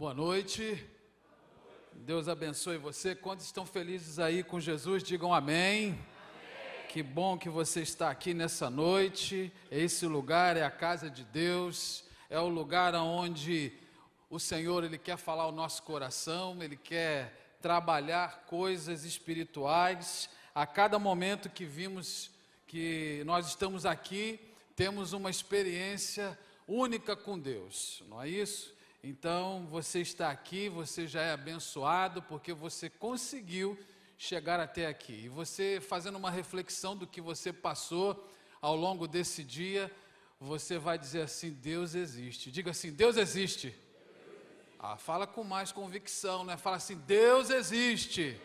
Boa noite, Deus abençoe você. Quantos estão felizes aí com Jesus, digam amém. Amém. Que bom que você está aqui nessa noite. Esse lugar é a casa de Deus, é o lugar onde o Senhor Ele quer falar ao nosso coração, Ele quer trabalhar coisas espirituais. A cada momento que vimos que nós estamos aqui, temos uma experiência única com Deus, não é isso? Então, você está aqui, você já é abençoado, porque você conseguiu chegar até aqui. E você, fazendo uma reflexão do que você passou ao longo desse dia, você vai dizer assim: Deus existe. Diga assim: Deus existe. Fala com mais convicção, né? Fala assim: Deus existe.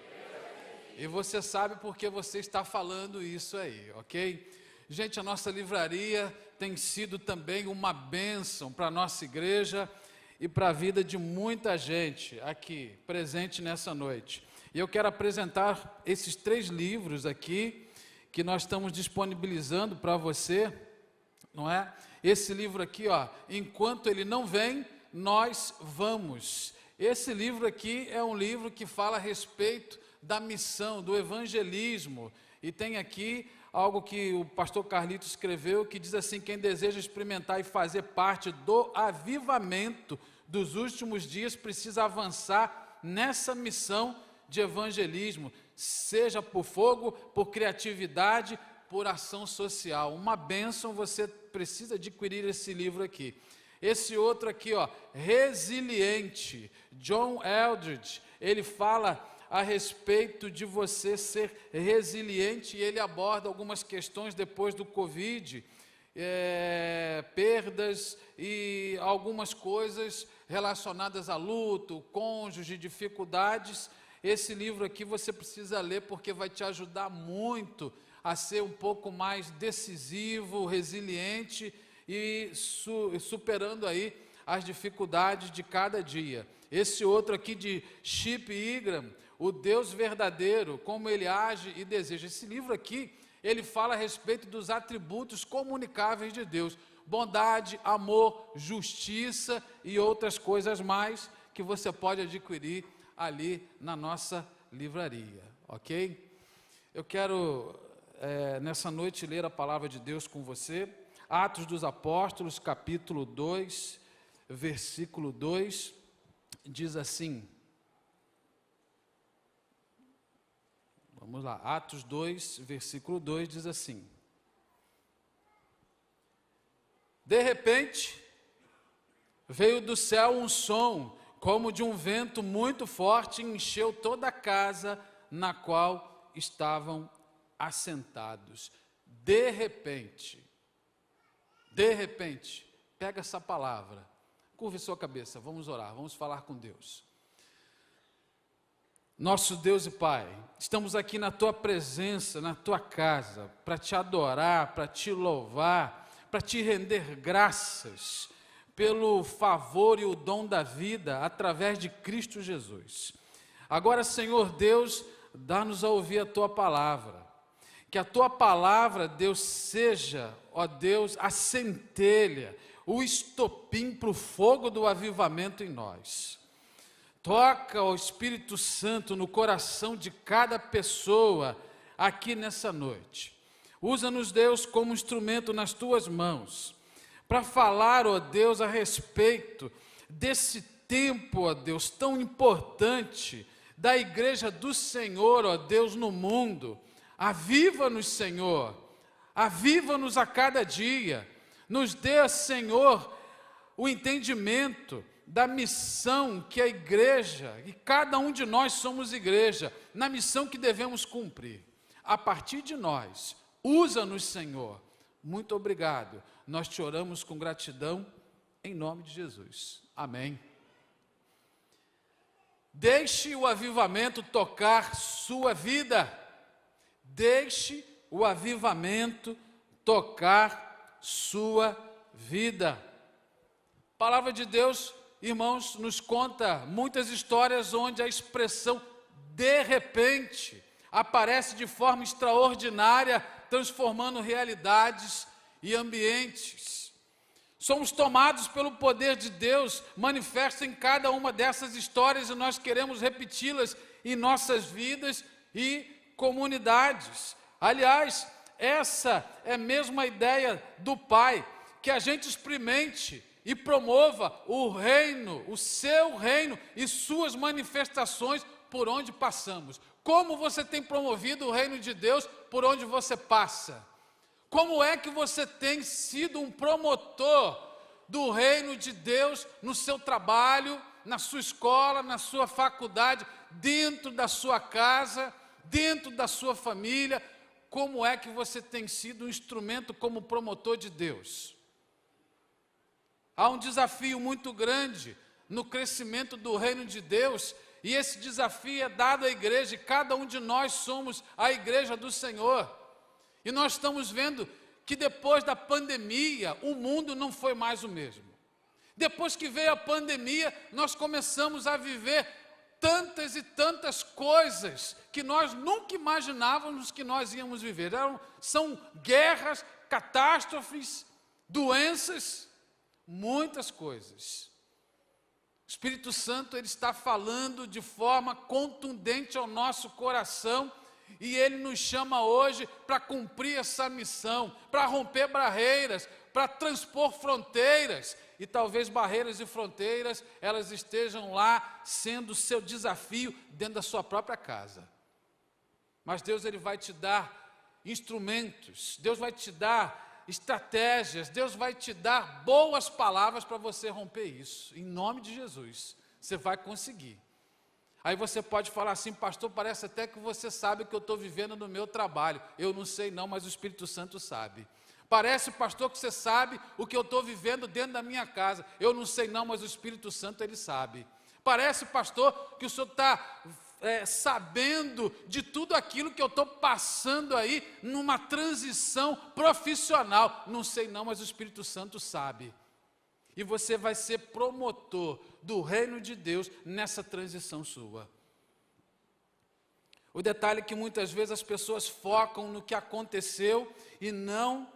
E você sabe porque você está falando isso aí, ok? Gente, a nossa livraria tem sido também uma bênção para a nossa igreja e para a vida de muita gente aqui, presente nessa noite. E eu quero apresentar esses 3 livros aqui, que nós estamos disponibilizando para você, não é? Esse livro aqui, ó, Enquanto Ele Não Vem, Nós Vamos. Esse livro aqui é um livro que fala a respeito da missão, do evangelismo, e tem aqui algo que o pastor Carlito escreveu, que diz assim: quem deseja experimentar e fazer parte do avivamento dos últimos dias precisa avançar nessa missão de evangelismo, seja por fogo, por criatividade, por ação social. Uma bênção, você precisa adquirir esse livro aqui. Esse outro aqui, ó, Resiliente, John Eldredge, ele fala a respeito de você ser resiliente, e ele aborda algumas questões depois do Covid, perdas e algumas coisas relacionadas a luto, cônjuge, dificuldades. Esse livro aqui você precisa ler, porque vai te ajudar muito a ser um pouco mais decisivo, resiliente e superando aí as dificuldades de cada dia. Esse outro aqui de Chip Ingram, O Deus Verdadeiro, Como Ele Age e Deseja. Esse livro aqui, ele fala a respeito dos atributos comunicáveis de Deus: bondade, amor, justiça e outras coisas mais que você pode adquirir ali na nossa livraria, ok? Eu quero, nessa noite, ler a palavra de Deus com você. Atos dos Apóstolos, capítulo 2, versículo 2, diz assim... Vamos lá, Atos 2, versículo 2, diz assim: de repente, veio do céu um som, como de um vento muito forte, e encheu toda a casa na qual estavam assentados. De repente, pega essa palavra, curve sua cabeça, vamos orar, vamos falar com Deus. Nosso Deus e Pai, estamos aqui na Tua presença, na Tua casa, para Te adorar, para Te louvar, para Te render graças pelo favor e o dom da vida através de Cristo Jesus. Agora, Senhor Deus, dá-nos a ouvir a Tua palavra, que a Tua palavra, Deus, seja, ó Deus, a centelha, o estopim para o fogo do avivamento em nós. Toca, ó Espírito Santo, no coração de cada pessoa aqui nessa noite. Usa-nos, Deus, como instrumento nas Tuas mãos, para falar, ó Deus, a respeito desse tempo, ó Deus, tão importante da igreja do Senhor, ó Deus, no mundo. Aviva-nos, Senhor, aviva-nos a cada dia. Nos dê, Senhor, o entendimento da missão que a igreja, e cada um de nós somos igreja, na missão que devemos cumprir. A partir de nós, usa-nos, Senhor. Muito obrigado. Nós te oramos com gratidão, em nome de Jesus. Amém. Deixe o avivamento tocar sua vida. Deixe o avivamento tocar sua vida. A palavra de Deus, irmãos, nos conta muitas histórias onde a expressão de repente aparece de forma extraordinária, transformando realidades e ambientes. Somos tomados pelo poder de Deus, manifesto em cada uma dessas histórias, e nós queremos repeti-las em nossas vidas e comunidades. Aliás, essa é mesmo a ideia do Pai, que a gente experimente e promova o reino, o seu reino e suas manifestações por onde passamos. Como você tem promovido o reino de Deus por onde você passa? Como é que você tem sido um promotor do reino de Deus no seu trabalho, na sua escola, na sua faculdade, dentro da sua casa, dentro da sua família? Como é que você tem sido um instrumento como promotor de Deus? Há um desafio muito grande no crescimento do reino de Deus, e esse desafio é dado à igreja, e cada um de nós somos a igreja do Senhor. E nós estamos vendo que depois da pandemia, o mundo não foi mais o mesmo. Depois que veio a pandemia, nós começamos a viver tantas e tantas coisas que nós nunca imaginávamos que nós íamos viver. São guerras, catástrofes, doenças, muitas coisas. O Espírito Santo, ele está falando de forma contundente ao nosso coração, e ele nos chama hoje para cumprir essa missão, para romper barreiras, para transpor fronteiras. E talvez barreiras e fronteiras, elas estejam lá sendo o seu desafio dentro da sua própria casa. Mas Deus, ele vai te dar instrumentos, Deus vai te dar estratégias, Deus vai te dar boas palavras para você romper isso. Em nome de Jesus, você vai conseguir. Aí você pode falar assim: pastor, parece até que você sabe o que eu estou vivendo no meu trabalho. Eu não sei não, mas o Espírito Santo sabe. Parece, pastor, que você sabe o que eu estou vivendo dentro da minha casa. Eu não sei não, mas o Espírito Santo, ele sabe. Parece, pastor, que o senhor está sabendo de tudo aquilo que eu estou passando aí numa transição profissional. Não sei não, mas o Espírito Santo sabe. E você vai ser promotor do reino de Deus nessa transição sua. O detalhe é que muitas vezes as pessoas focam no que aconteceu e não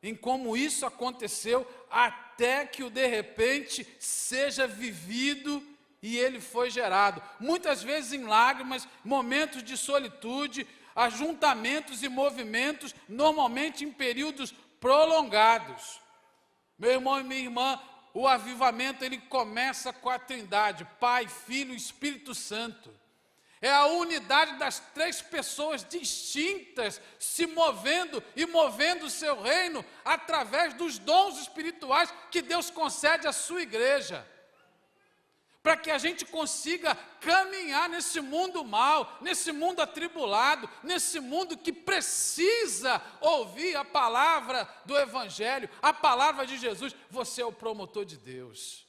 em como isso aconteceu, até que o de repente seja vivido e ele foi gerado. Muitas vezes em lágrimas, momentos de solitude, ajuntamentos e movimentos, normalmente em períodos prolongados. Meu irmão e minha irmã, o avivamento, ele começa com a Trindade, Pai, Filho e Espírito Santo. É a unidade das três pessoas distintas se movendo e movendo o seu reino através dos dons espirituais que Deus concede à sua igreja. Para que a gente consiga caminhar nesse mundo mau, nesse mundo atribulado, nesse mundo que precisa ouvir a palavra do Evangelho, a palavra de Jesus. Você é o promotor de Deus.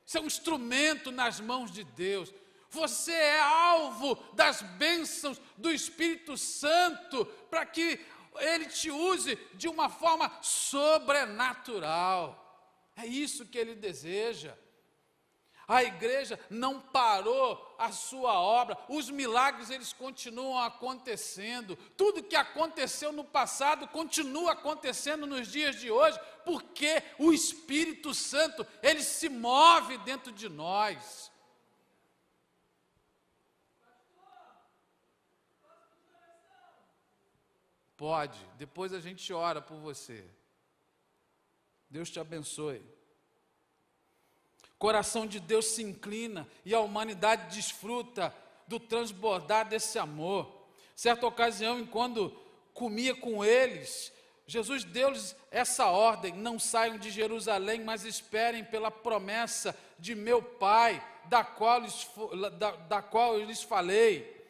Você é um instrumento nas mãos de Deus. Você é alvo das bênçãos do Espírito Santo, para que Ele te use de uma forma sobrenatural. É isso que Ele deseja. A igreja não parou a sua obra, os milagres, eles continuam acontecendo. Tudo que aconteceu no passado continua acontecendo nos dias de hoje, porque o Espírito Santo, ele se move dentro de nós. Pode, depois a gente ora por você. Deus te abençoe. O coração de Deus se inclina e a humanidade desfruta do transbordar desse amor. Certa ocasião, quando comia com eles, Jesus deu-lhes essa ordem: não saiam de Jerusalém, mas esperem pela promessa de meu Pai, da qual eu lhes falei.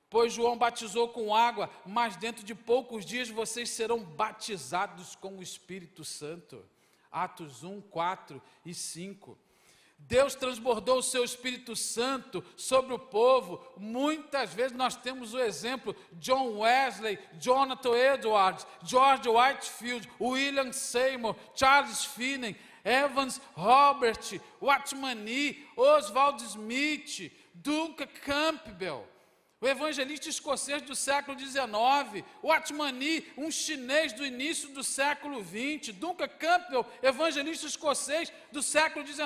Pois João batizou com água, mas dentro de poucos dias vocês serão batizados com o Espírito Santo. Atos 1, 4 e 5. Deus transbordou o seu Espírito Santo sobre o povo. Muitas vezes nós temos o exemplo John Wesley, Jonathan Edwards, George Whitefield, William Seymour, Charles Finney, Evans Robert, Watchman Nee, Oswald Smith, Duncan Campbell. O evangelista escocês do século XIX, Watmani, um chinês do início do século XX, Duncan Campbell, evangelista escocês do século XIX,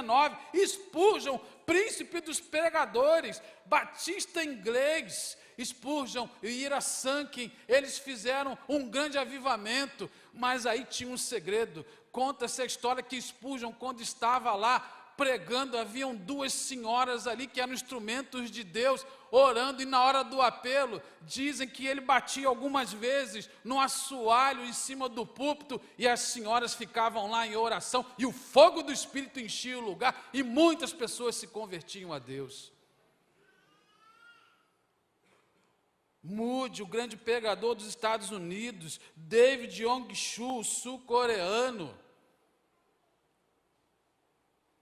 Spurgeon, príncipe dos pregadores, batista inglês, Spurgeon e Ira Sankin, eles fizeram um grande avivamento, mas aí tinha um segredo. Conta-se a história que Spurgeon, quando estava lá pregando, haviam duas senhoras ali que eram instrumentos de Deus, orando, e na hora do apelo, dizem que ele batia algumas vezes no assoalho em cima do púlpito, e as senhoras ficavam lá em oração, e o fogo do Espírito enchia o lugar, e muitas pessoas se convertiam a Deus. Moody, o grande pregador dos Estados Unidos, David Yong-Shu, sul-coreano,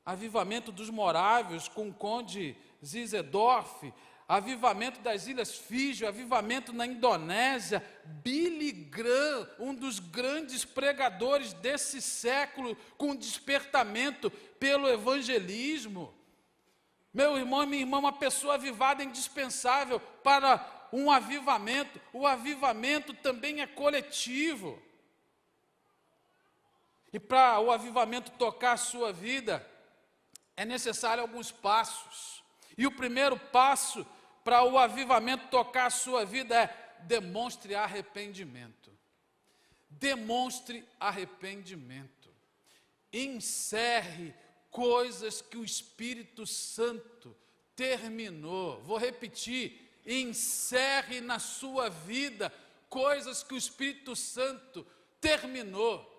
avivamento dos Morávios com o conde Zizedorf, avivamento das Ilhas Fiji, avivamento na Indonésia, Billy Graham, um dos grandes pregadores desse século, com despertamento pelo evangelismo. Meu irmão e minha irmã, uma pessoa avivada é indispensável para um avivamento. O avivamento também é coletivo. E para o avivamento tocar a sua vida, é necessário alguns passos. E o primeiro passo para o avivamento tocar a sua vida é: demonstre arrependimento. Demonstre arrependimento. Encerre coisas que o Espírito Santo terminou. Vou repetir: encerre na sua vida coisas que o Espírito Santo terminou.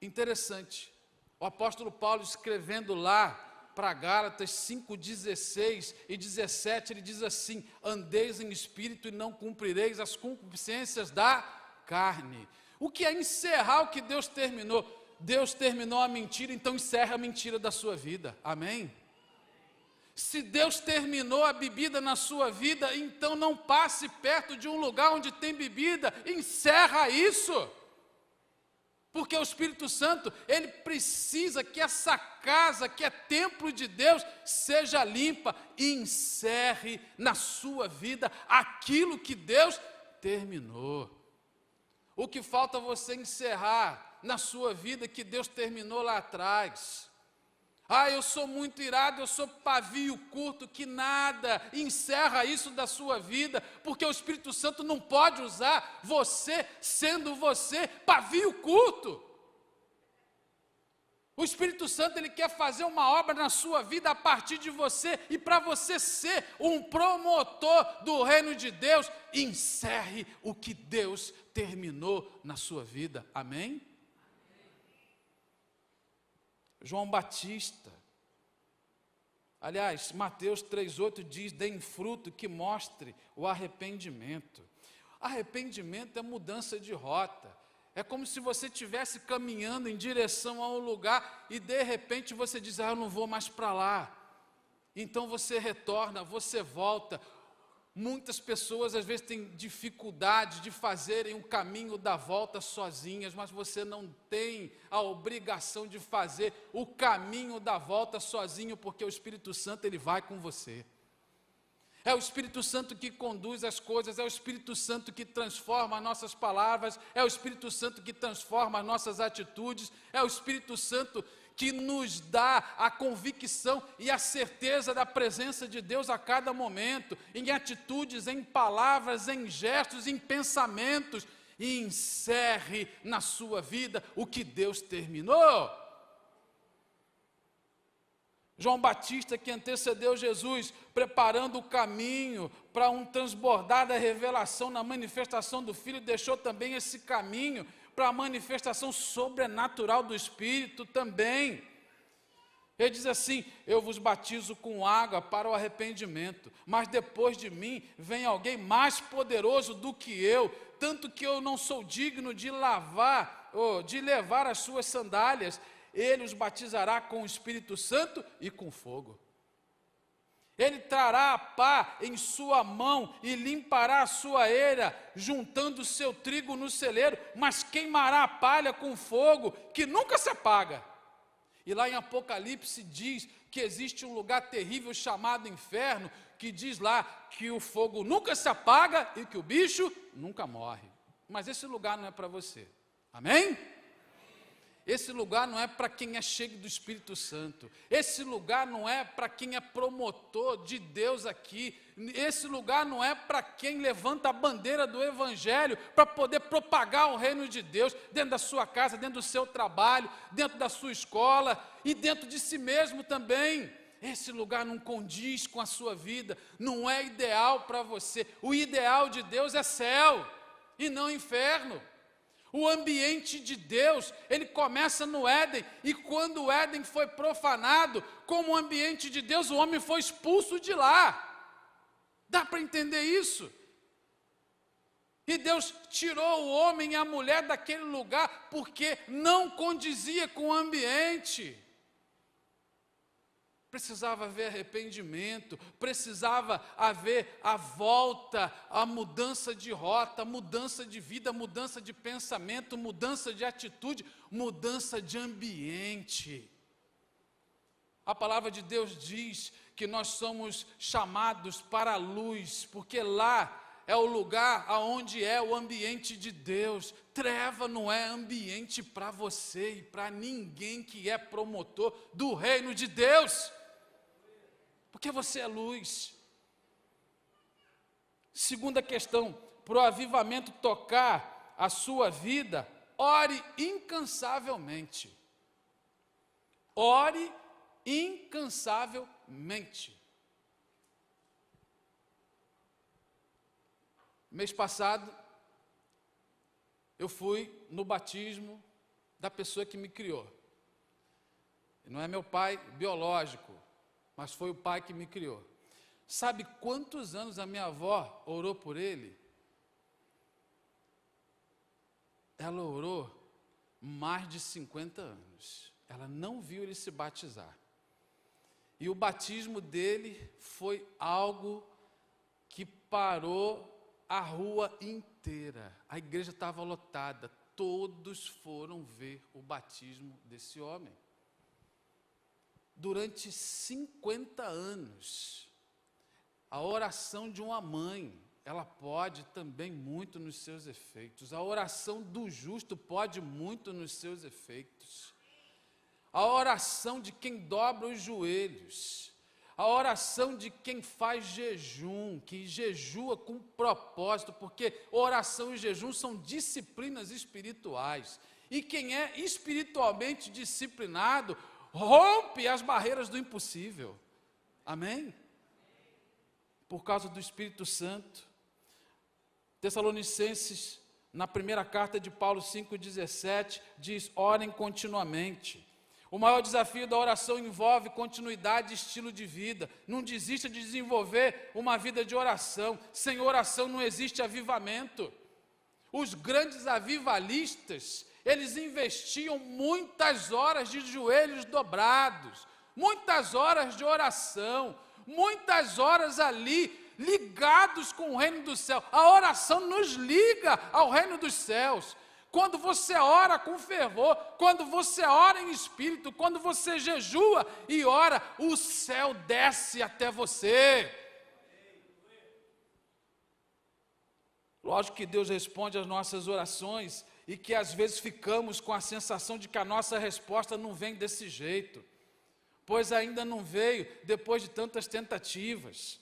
Interessante, o apóstolo Paulo, escrevendo lá para Gálatas 5:16 e 17, ele diz assim: andeis em espírito e não cumprireis as concupiscências da carne. O que é encerrar o que Deus terminou? Deus terminou a mentira, então encerra a mentira da sua vida, amém? Se Deus terminou a bebida na sua vida, então não passe perto de um lugar onde tem bebida, encerra isso. Porque o Espírito Santo, ele precisa que essa casa, que é templo de Deus, seja limpa, e encerre na sua vida aquilo que Deus terminou. O que falta você encerrar na sua vida que Deus terminou lá atrás? Ah, eu sou muito irado, eu sou pavio curto, que nada, encerra isso da sua vida, porque o Espírito Santo não pode usar você, sendo você pavio curto. O Espírito Santo, ele quer fazer uma obra na sua vida a partir de você, e para você ser um promotor do reino de Deus, encerre o que Deus terminou na sua vida, amém? João Batista, aliás, Mateus 3,8 diz: deem fruto que mostre o arrependimento. Arrependimento é mudança de rota. É como se você estivesse caminhando em direção a um lugar e de repente você diz: eu não vou mais para lá. Então você retorna, você volta. Muitas pessoas às vezes têm dificuldade de fazerem o caminho da volta sozinhas, mas você não tem a obrigação de fazer o caminho da volta sozinho, porque o Espírito Santo, ele vai com você. É o Espírito Santo que conduz as coisas, é o Espírito Santo que transforma as nossas palavras, é o Espírito Santo que transforma as nossas atitudes, é o Espírito Santo que nos dá a convicção e a certeza da presença de Deus a cada momento, em atitudes, em palavras, em gestos, em pensamentos. E encerre na sua vida o que Deus terminou. João Batista, que antecedeu Jesus, preparando o caminho para um transbordar da revelação na manifestação do Filho, deixou também esse caminho para a manifestação sobrenatural do Espírito também. Ele diz assim: eu vos batizo com água para o arrependimento, mas depois de mim vem alguém mais poderoso do que eu, tanto que eu não sou digno de levar as suas sandálias. Ele os batizará com o Espírito Santo e com fogo. Ele trará a pá em sua mão e limpará a sua eira, juntando o seu trigo no celeiro, mas queimará a palha com fogo que nunca se apaga. E lá em Apocalipse diz que existe um lugar terrível chamado inferno, que diz lá que o fogo nunca se apaga e que o bicho nunca morre. Mas esse lugar não é para você. Amém? Esse lugar não é para quem é cheio do Espírito Santo. Esse lugar não é para quem é promotor de Deus aqui. Esse lugar não é para quem levanta a bandeira do Evangelho para poder propagar o reino de Deus dentro da sua casa, dentro do seu trabalho, dentro da sua escola e dentro de si mesmo também. Esse lugar não condiz com a sua vida, não é ideal para você. O ideal de Deus é céu e não inferno. O ambiente de Deus, ele começa no Éden, e quando o Éden foi profanado, como ambiente de Deus, o homem foi expulso de lá. Dá para entender isso? E Deus tirou o homem e a mulher daquele lugar, porque não condizia com o ambiente. Precisava haver arrependimento, precisava haver a volta, a mudança de rota, mudança de vida, mudança de pensamento, mudança de atitude, mudança de ambiente. A palavra de Deus diz que nós somos chamados para a luz, porque lá é o lugar aonde é o ambiente de Deus. Treva não é ambiente para você e para ninguém que é promotor do reino de Deus. Porque você é luz. Segunda questão, para o avivamento tocar a sua vida, ore incansavelmente. Ore incansavelmente. Mês passado, eu fui no batismo da pessoa que me criou. Não é meu pai biológico, mas foi o pai que me criou. Sabe quantos anos a minha avó orou por ele? Ela orou mais de 50 anos. Ela não viu ele se batizar. E o batismo dele foi algo que parou a rua inteira. A igreja estava lotada. Todos foram ver o batismo desse homem. Durante 50 anos, a oração de uma mãe, ela pode também muito nos seus efeitos. A oração do justo pode muito nos seus efeitos. A oração de quem dobra os joelhos. A oração de quem faz jejum, que jejua com propósito, porque oração e jejum são disciplinas espirituais. E quem é espiritualmente disciplinado, rompe as barreiras do impossível. Amém? Por causa do Espírito Santo. Tessalonicenses, na primeira carta de Paulo 5,17, diz: orem continuamente. O maior desafio da oração envolve continuidade e estilo de vida. Não desista de desenvolver uma vida de oração. Sem oração não existe avivamento. Os grandes avivalistas, eles investiam muitas horas de joelhos dobrados, muitas horas de oração, muitas horas ali, ligados com o reino do céu. A oração nos liga ao reino dos céus. Quando você ora com fervor, quando você ora em espírito, quando você jejua e ora, o céu desce até você. Lógico que Deus responde às nossas orações e que às vezes ficamos com a sensação de que a nossa resposta não vem desse jeito, pois ainda não veio depois de tantas tentativas.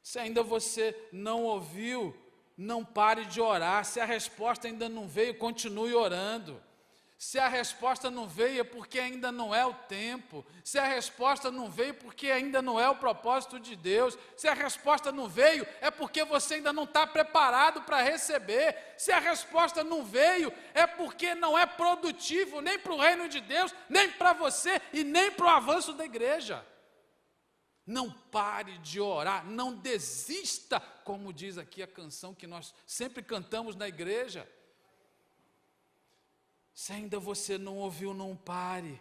Se ainda você não ouviu, não pare de orar. Se a resposta ainda não veio, continue orando. Se a resposta não veio, é porque ainda não é o tempo. Se a resposta não veio, porque ainda não é o propósito de Deus. Se a resposta não veio, é porque você ainda não está preparado para receber. Se a resposta não veio, é porque não é produtivo nem para o reino de Deus, nem para você e nem para o avanço da igreja. Não pare de orar, não desista, como diz aqui a canção que nós sempre cantamos na igreja. Se ainda você não ouviu, não pare.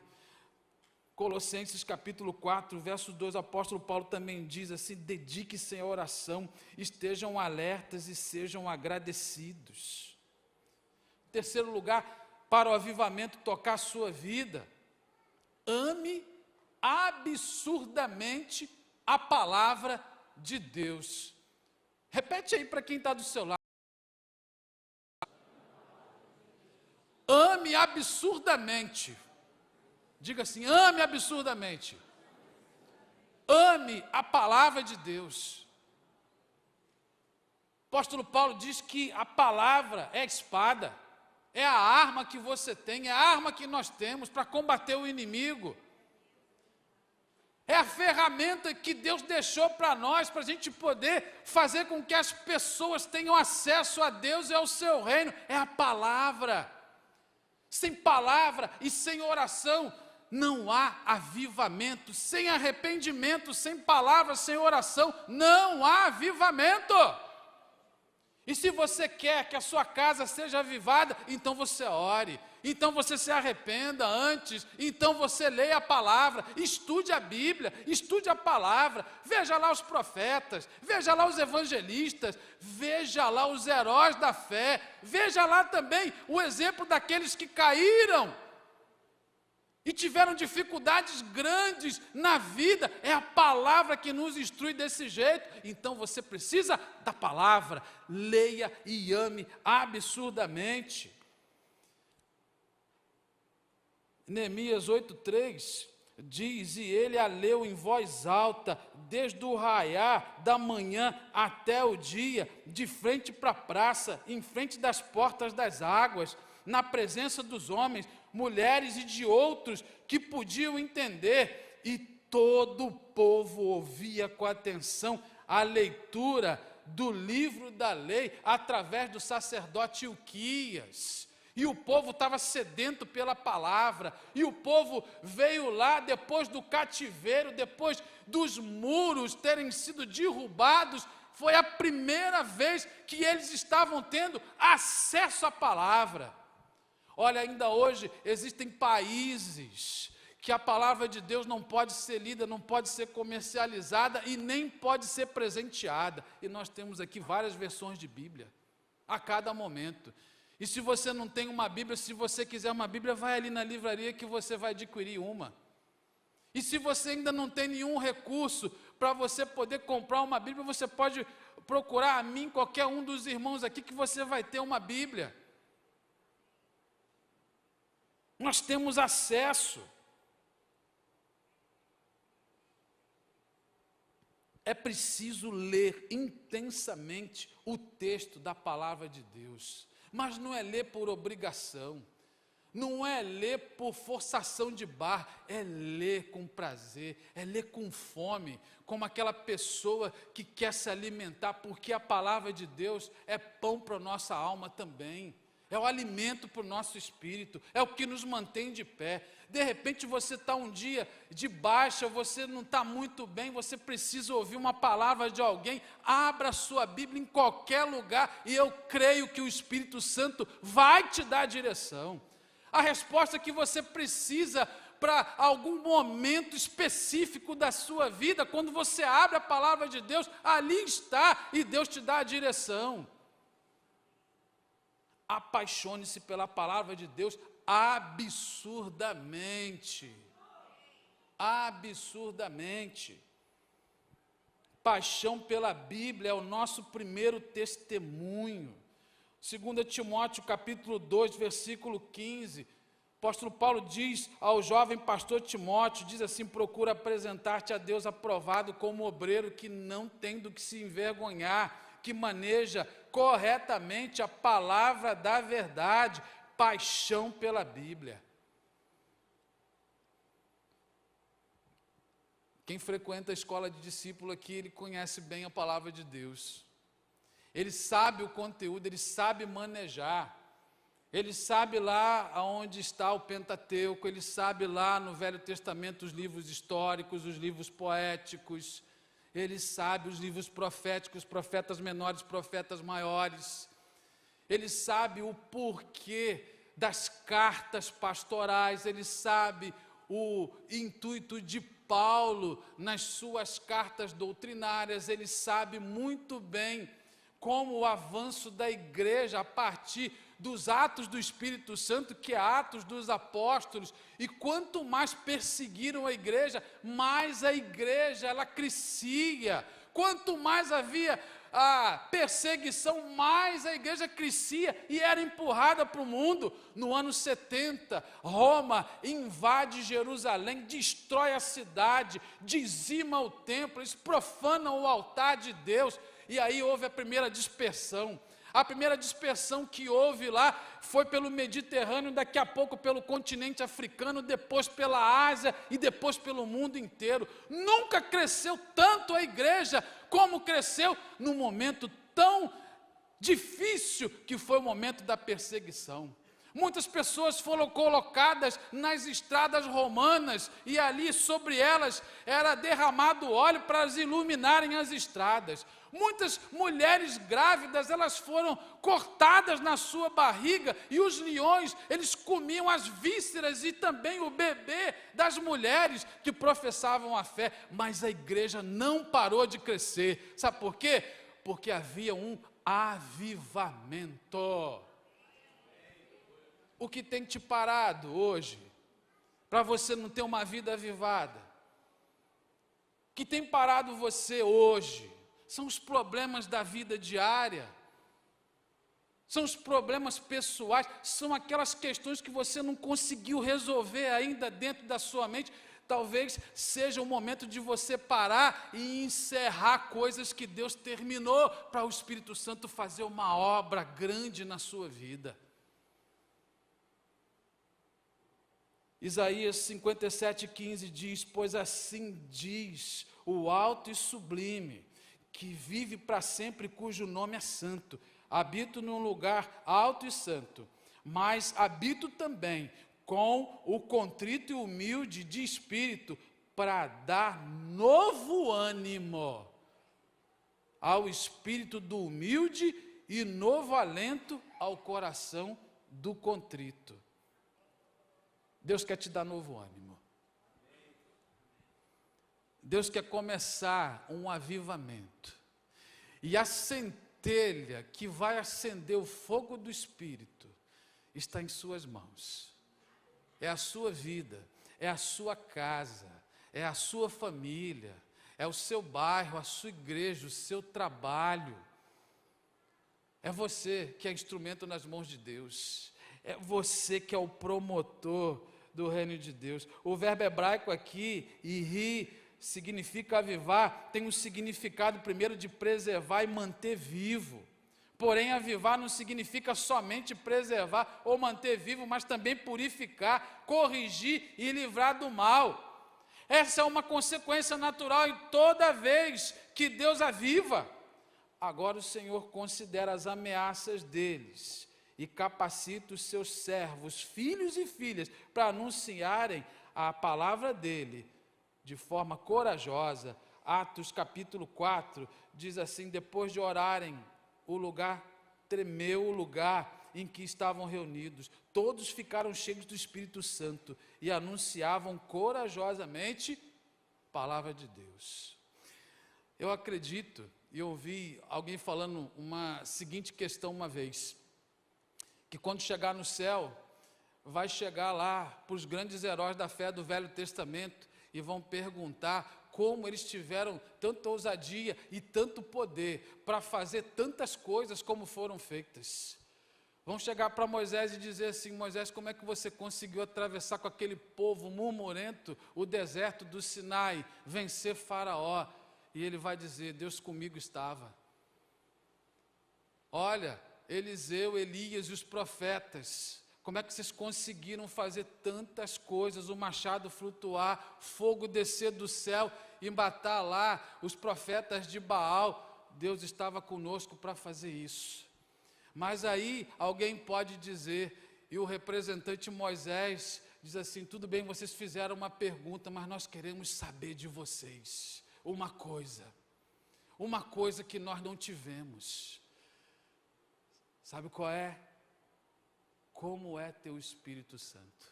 Colossenses capítulo 4, verso 2, o apóstolo Paulo também diz assim: dedique-se à oração, estejam alertas e sejam agradecidos. Terceiro lugar, para o avivamento tocar a sua vida, ame absurdamente a palavra de Deus. Repete aí para quem está do seu lado. Ame absurdamente. Diga assim, ame absurdamente. Ame a palavra de Deus. O apóstolo Paulo diz que a palavra é a espada, é a arma que você tem, é a arma que nós temos para combater o inimigo. É a ferramenta que Deus deixou para nós, para a gente poder fazer com que as pessoas tenham acesso a Deus e ao seu reino. É a palavra. Sem palavra e sem oração, não há avivamento. Sem arrependimento, sem palavra, sem oração, não há avivamento. E se você quer que a sua casa seja avivada, então você ore, então você se arrependa antes, então você leia a palavra, estude a Bíblia, estude a palavra, veja lá os profetas, veja lá os evangelistas, veja lá os heróis da fé, veja lá também o exemplo daqueles que caíram e tiveram dificuldades grandes na vida. É a palavra que nos instrui desse jeito. Então você precisa da palavra, leia e ame absurdamente. Neemias 8:3 diz, e ele a leu em voz alta, desde o raiar da manhã até o dia, de frente para a praça, em frente das portas das águas, na presença dos homens, mulheres e de outros que podiam entender, e todo o povo ouvia com atenção a leitura do livro da lei, através do sacerdote Ilquias. E o povo estava sedento pela palavra, e o povo veio lá depois do cativeiro, depois dos muros terem sido derrubados, foi a primeira vez que eles estavam tendo acesso à palavra. Olha, ainda hoje existem países que a palavra de Deus não pode ser lida, não pode ser comercializada e nem pode ser presenteada. E nós temos aqui várias versões de Bíblia, a cada momento. E se você não tem uma Bíblia, se você quiser uma Bíblia, vai ali na livraria que você vai adquirir uma. E se você ainda não tem nenhum recurso para você poder comprar uma Bíblia, você pode procurar a mim, qualquer um dos irmãos aqui, que você vai ter uma Bíblia. Nós temos acesso. É preciso ler intensamente o texto da palavra de Deus. Mas não é ler por obrigação. Não é ler por forçação de barra. É ler com prazer. É ler com fome. Como aquela pessoa que quer se alimentar. Porque a palavra de Deus é pão para a nossa alma também. É o alimento para o nosso espírito, é o que nos mantém de pé. De repente você está um dia de baixa, você não está muito bem, você precisa ouvir uma palavra de alguém. Abra a sua Bíblia em qualquer lugar e eu creio que o Espírito Santo vai te dar a direção. A resposta que você precisa para algum momento específico da sua vida, quando você abre a palavra de Deus, ali está e Deus te dá a direção. Apaixone-se pela palavra de Deus absurdamente. Absurdamente. Paixão pela Bíblia é o nosso primeiro testemunho. 2 Timóteo capítulo 2, versículo 15. O apóstolo Paulo diz ao jovem pastor Timóteo, diz assim, procura apresentar-te a Deus aprovado como obreiro que não tem do que se envergonhar, que maneja corretamente a palavra da verdade, paixão pela Bíblia. Quem frequenta a escola de discípulo aqui, ele conhece bem a palavra de Deus. Ele sabe o conteúdo, ele sabe manejar. Ele sabe lá onde está o Pentateuco, ele sabe lá no Velho Testamento os livros históricos, os livros poéticos. Ele sabe os livros proféticos, profetas menores, profetas maiores. Ele sabe o porquê das cartas pastorais. Ele sabe o intuito de Paulo nas suas cartas doutrinárias. Ele sabe muito bem como o avanço da igreja a partir dos Atos do Espírito Santo, que é Atos dos Apóstolos, e quanto mais perseguiram a igreja, mais a igreja ela crescia. Quanto mais havia a perseguição, mais a igreja crescia e era empurrada para o mundo. No ano 70, Roma invade Jerusalém, destrói a cidade, dizima o templo, eles profanam o altar de Deus, e aí houve a primeira dispersão. A primeira dispersão que houve lá foi pelo Mediterrâneo, daqui a pouco pelo continente africano, depois pela Ásia e depois pelo mundo inteiro. Nunca cresceu tanto a igreja como cresceu num momento tão difícil que foi o momento da perseguição. Muitas pessoas foram colocadas nas estradas romanas e ali sobre elas era derramado óleo para as iluminarem as estradas. Muitas mulheres grávidas, elas foram cortadas na sua barriga e os leões, eles comiam as vísceras e também o bebê das mulheres que professavam a fé. Mas a igreja não parou de crescer. Sabe por quê? Porque havia um avivamento. O que tem te parado hoje, para você não ter uma vida avivada? O que tem parado você hoje? São os problemas da vida diária, são os problemas pessoais, são aquelas questões que você não conseguiu resolver ainda dentro da sua mente. Talvez seja o momento de você parar e encerrar coisas que Deus terminou, para o Espírito Santo fazer uma obra grande na sua vida. Isaías 57:15 diz: pois assim diz o alto e sublime, que vive para sempre, cujo nome é santo. Habito num lugar alto e santo, mas habito também com o contrito e humilde de espírito, para dar novo ânimo ao espírito do humilde e novo alento ao coração do contrito. Deus quer te dar novo ânimo. Deus quer começar um avivamento. E a centelha que vai acender o fogo do Espírito está em suas mãos. É a sua vida, é a sua casa, é a sua família, é o seu bairro, a sua igreja, o seu trabalho. É você que é instrumento nas mãos de Deus. É você que é o promotor do reino de Deus. O verbo hebraico aqui, iri, significa avivar, tem um significado primeiro de preservar e manter vivo. Porém, avivar não significa somente preservar ou manter vivo, mas também purificar, corrigir e livrar do mal. Essa é uma consequência natural em toda vez que Deus aviva. Agora o Senhor considera as ameaças deles e capacita os seus servos, filhos e filhas, para anunciarem a palavra dele de forma corajosa. Atos capítulo 4 diz assim: depois de orarem, o lugar tremeu, o lugar em que estavam reunidos. Todos ficaram cheios do Espírito Santo e anunciavam corajosamente a palavra de Deus. Eu acredito, e ouvi alguém falando uma seguinte questão uma vez, que quando chegar no céu, vai chegar lá para os grandes heróis da fé do Velho Testamento e vão perguntar como eles tiveram tanta ousadia e tanto poder para fazer tantas coisas como foram feitas. Vão chegar para Moisés e dizer assim: Moisés, como é que você conseguiu atravessar com aquele povo murmurento o deserto do Sinai, vencer Faraó? E ele vai dizer: Deus comigo estava. Olha, Eliseu, Elias e os profetas, como é que vocês conseguiram fazer tantas coisas, o machado flutuar, fogo descer do céu e matar lá os profetas de Baal? Deus estava conosco para fazer isso. Mas aí alguém pode dizer, e o representante Moisés diz assim: tudo bem, vocês fizeram uma pergunta, mas nós queremos saber de vocês uma coisa que nós não tivemos. Sabe qual é? Como é teu Espírito Santo?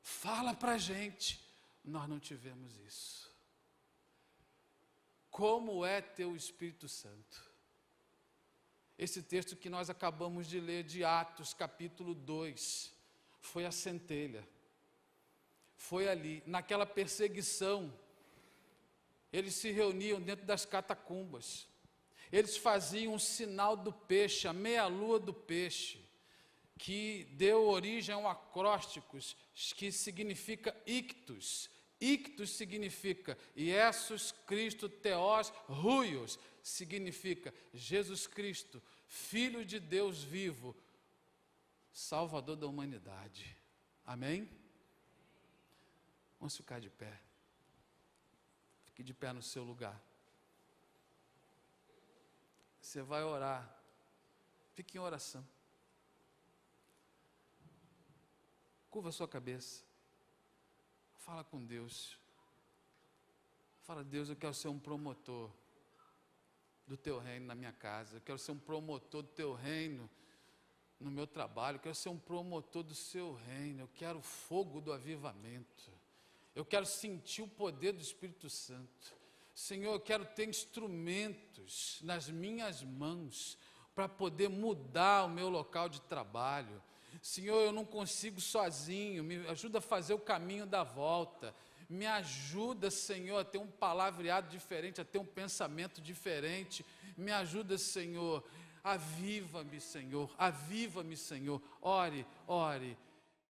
Fala para a gente. Nós não tivemos isso. Como é teu Espírito Santo? esse texto que nós acabamos de ler de Atos, capítulo 2, foi a centelha. Foi ali, naquela perseguição, eles se reuniam dentro das catacumbas. Eles faziam o sinal do peixe, a meia-lua do peixe, que deu origem ao acróstico, que significa ictus. Ictus significa Iesus Cristo Theos Huios, significa Jesus Cristo, Filho de Deus vivo, Salvador da humanidade. Amém? Vamos ficar de pé. Fique de pé no seu lugar. Você vai orar. Fique em oração. Curva a sua cabeça. Fala com Deus. Fala, Deus, eu quero ser um promotor do teu reino na minha casa. Eu quero ser um promotor do teu reino no meu trabalho. Eu quero ser um promotor do seu reino. Eu quero o fogo do avivamento. Eu quero sentir o poder do Espírito Santo. Senhor, eu quero ter instrumentos nas minhas mãos para poder mudar o meu local de trabalho. Senhor, eu não consigo sozinho, me ajuda a fazer o caminho da volta. Me ajuda, Senhor, a ter um palavreado diferente, a ter um pensamento diferente. Me ajuda, Senhor, aviva-me, Senhor, aviva-me, Senhor. Ore, ore.